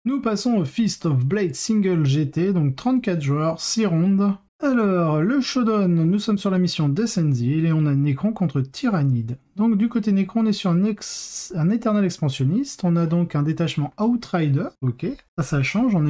Nous passons au Fist of Blade Single GT, donc 34 joueurs, 6 rondes. Alors, le Shodown, nous sommes sur la mission Descendil et on a Necron contre Tyrannide. Donc du côté Necron, on est sur un éternel expansionniste, on a donc un détachement Outrider, ok, ça change, en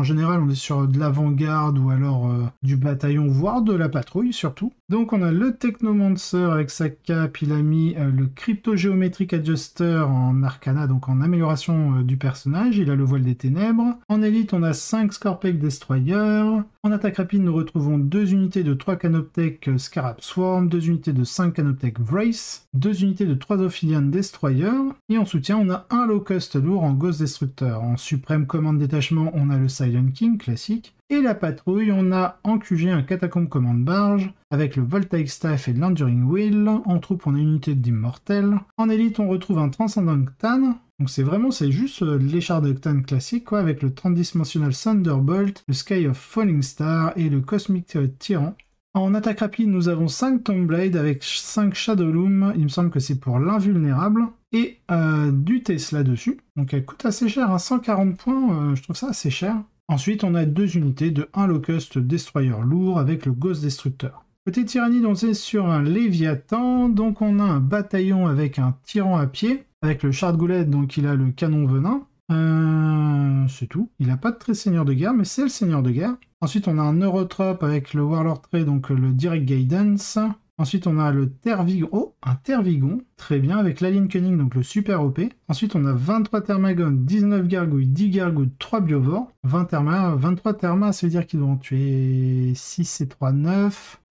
général on est sur de l'avant-garde ou alors du bataillon, voire de la patrouille surtout. Donc on a le Technomancer avec sa cape, il a mis le Crypto Geometric Adjuster en Arcana, donc en amélioration du personnage, il a le voile des ténèbres. En élite on a 5 Scorpec Destroyer, en attaque rapide nous retrouvons 2 unités de 3 Canoptech Scarab Swarm, 2 unités de 5 Canoptech Vrace, 2 unités de 3 Ophidian Destroyer, et en soutien on a un Locust lourd en Ghost Destructeur. En suprême commande détachement on a le Silent King classique, et la patrouille on a en QG un Catacombe commande barge, avec le Voltaic Staff et l'Enduring Wheel. En troupe on a une unité d'Immortel. En élite on retrouve un Transcendent Ctan, donc c'est juste l'écharde de Ctan classique quoi, avec le Transdimensional Thunderbolt, le Sky of Falling Star et le Cosmic Tyran. En attaque rapide, nous avons 5 Tombblade avec 5 Shadowloom, il me semble que c'est pour l'invulnérable, et du Tesla dessus. Donc elle coûte assez cher, hein, 140 points, je trouve ça assez cher. Ensuite, on a 2 unités de 1 Locust Destroyer lourd avec le Ghost Destructeur. Côté Tyrannide, on est sur un Léviathan, donc on a un bataillon avec un tyran à pied, avec le Shard Goulet, donc il a le canon venin. C'est tout. Il n'a pas de trait seigneur de guerre, mais c'est le seigneur de guerre. Ensuite, on a un Neurotrope avec le Warlord trait, donc le Direct Guidance. Ensuite, on a le Tervigon. Oh, un Tervigon. Très bien, avec l'Alien Cunning, donc le super OP. Ensuite, on a 23 Thermagones, 19 Gargouilles, 10 Gargouilles, 3 Biovores. 23 Thermas, ça veut dire qu'ils vont tuer 6 et 3, 9.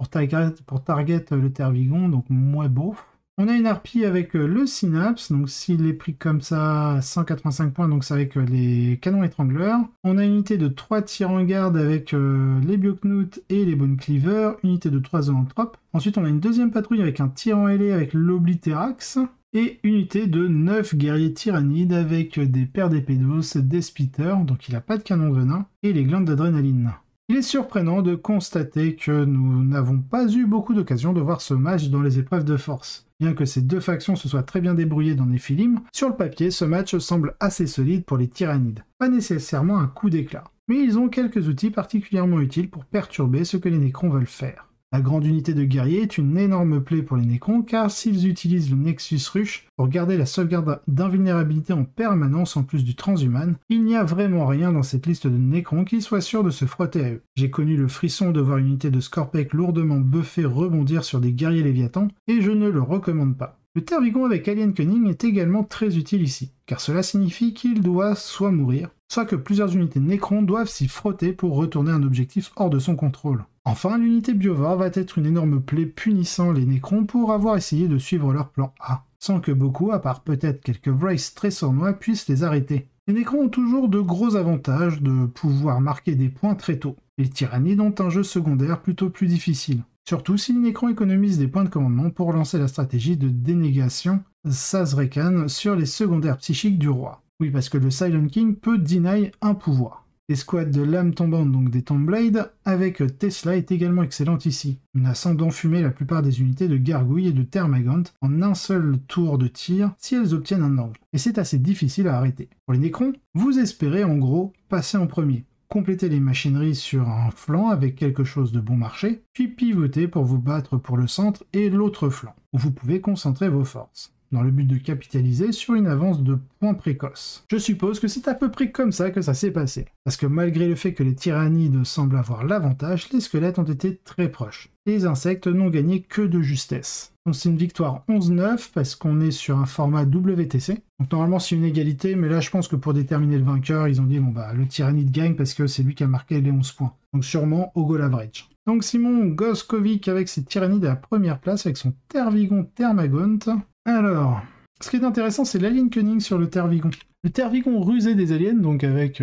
Pour target le Tervigon, donc moins beau. On a une harpie avec le Synapse, donc s'il est pris comme ça, 185 points, donc c'est avec les canons étrangleurs. On a une unité de 3 tirs en garde avec les Bioknout et les Bone Cleaver, unité de 3 zoanthropes. Ensuite, on a une deuxième patrouille avec un tyran ailé avec l'Obliterax, et unité de 9 guerriers tyrannides avec des paires d'épédos, des spitters, donc il n'a pas de canon venin, et les glandes d'adrénaline. Il est surprenant de constater que nous n'avons pas eu beaucoup d'occasion de voir ce match dans les épreuves de force. Bien que ces deux factions se soient très bien débrouillées dans Nephilim, sur le papier, ce match semble assez solide pour les tyrannides. Pas nécessairement un coup d'éclat. Mais ils ont quelques outils particulièrement utiles pour perturber ce que les Nécrons veulent faire. La grande unité de guerriers est une énorme plaie pour les Nécrons, car s'ils utilisent le Nexus Rush pour garder la sauvegarde d'invulnérabilité en permanence en plus du transhuman, il n'y a vraiment rien dans cette liste de Nécrons qui soit sûr de se frotter à eux. J'ai connu le frisson de voir une unité de Scorpec lourdement buffée rebondir sur des guerriers léviathans, et je ne le recommande pas. Le Tervigon avec Alien Cunning est également très utile ici, car cela signifie qu'il doit soit mourir, soit que plusieurs unités Nécrons doivent s'y frotter pour retourner un objectif hors de son contrôle. Enfin, l'unité Biovore va être une énorme plaie punissant les Nécrons pour avoir essayé de suivre leur plan A, sans que beaucoup, à part peut-être quelques Vrace très sournois, puissent les arrêter. Les Nécrons ont toujours de gros avantages de pouvoir marquer des points très tôt. Les Tyrannides ont un jeu secondaire plutôt plus difficile. Surtout si les Nécrons économisent des points de commandement pour lancer la stratégie de dénégation Sazrekan sur les secondaires psychiques du roi. Oui, parce que le Silent King peut deny un pouvoir. L'escouade de lame tombante, donc des Tombblade, avec Tesla est également excellente ici, menaçant d'enfumer la plupart des unités de Gargouille et de Thermagant en un seul tour de tir si elles obtiennent un angle. Et c'est assez difficile à arrêter. Pour les Nécrons, vous espérez en gros passer en premier. Complétez les machineries sur un flanc avec quelque chose de bon marché, puis pivotez pour vous battre pour le centre et l'autre flanc, où vous pouvez concentrer vos forces, dans le but de capitaliser sur une avance de points précoces. Je suppose que c'est à peu près comme ça que ça s'est passé, parce que malgré le fait que les tyrannides semblent avoir l'avantage, les squelettes ont été très proches. Les insectes n'ont gagné que de justesse. Donc c'est une victoire 11-9 parce qu'on est sur un format WTC. Donc normalement c'est une égalité, mais là je pense que pour déterminer le vainqueur, ils ont dit bon bah le tyrannide gagne parce que c'est lui qui a marqué les 11 points. Donc sûrement au goal average. Donc Simon Goskovic avec ses tyrannides à la première place avec son Tervigon Thermagont. Alors, ce qui est intéressant c'est l'Alien Cunning sur le Tervigon. Le Tervigon rusé des aliens, donc avec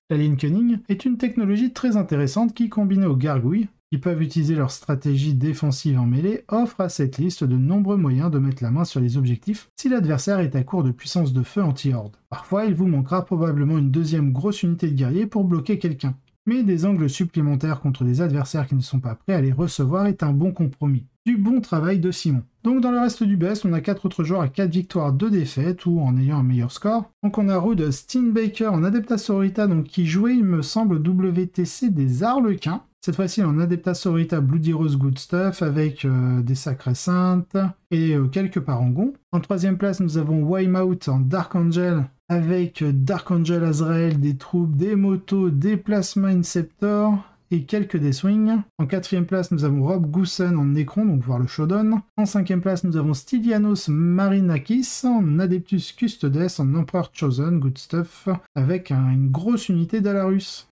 l'Alien Cunning, est une technologie très intéressante qui, combinée aux gargouilles, qui peuvent utiliser leur stratégie défensive en mêlée, offre à cette liste de nombreux moyens de mettre la main sur les objectifs si l'adversaire est à court de puissance de feu anti-horde. Parfois, il vous manquera probablement une deuxième grosse unité de guerriers pour bloquer quelqu'un. mais des angles supplémentaires contre des adversaires qui ne sont pas prêts à les recevoir est un bon compromis. Du bon travail de Simon. Donc dans le reste du best, on a 4 autres joueurs à 4 victoires, 2 défaites, ou en ayant un meilleur score. Donc on a Ruud Steenbaker en Adeptas Sororita, donc qui jouait, il me semble, WTC des Arlequins. Cette fois-ci en Adeptas Sororita Bloody Rose Good Stuff avec des Sacrées Saintes et quelques parangons. En 3e place, nous avons Wimeout en Dark Angel avec Dark Angel Azrael, des troupes, des motos, des Plasma Inceptor et quelques Deathwing. En 4e place, nous avons Rob Goosen en Necron, donc voir le Shodown. En 5e place, nous avons Stylianos Marinakis en Adeptus Custodes en Emperor Chosen, Good Stuff, avec une grosse unité d'Alarus.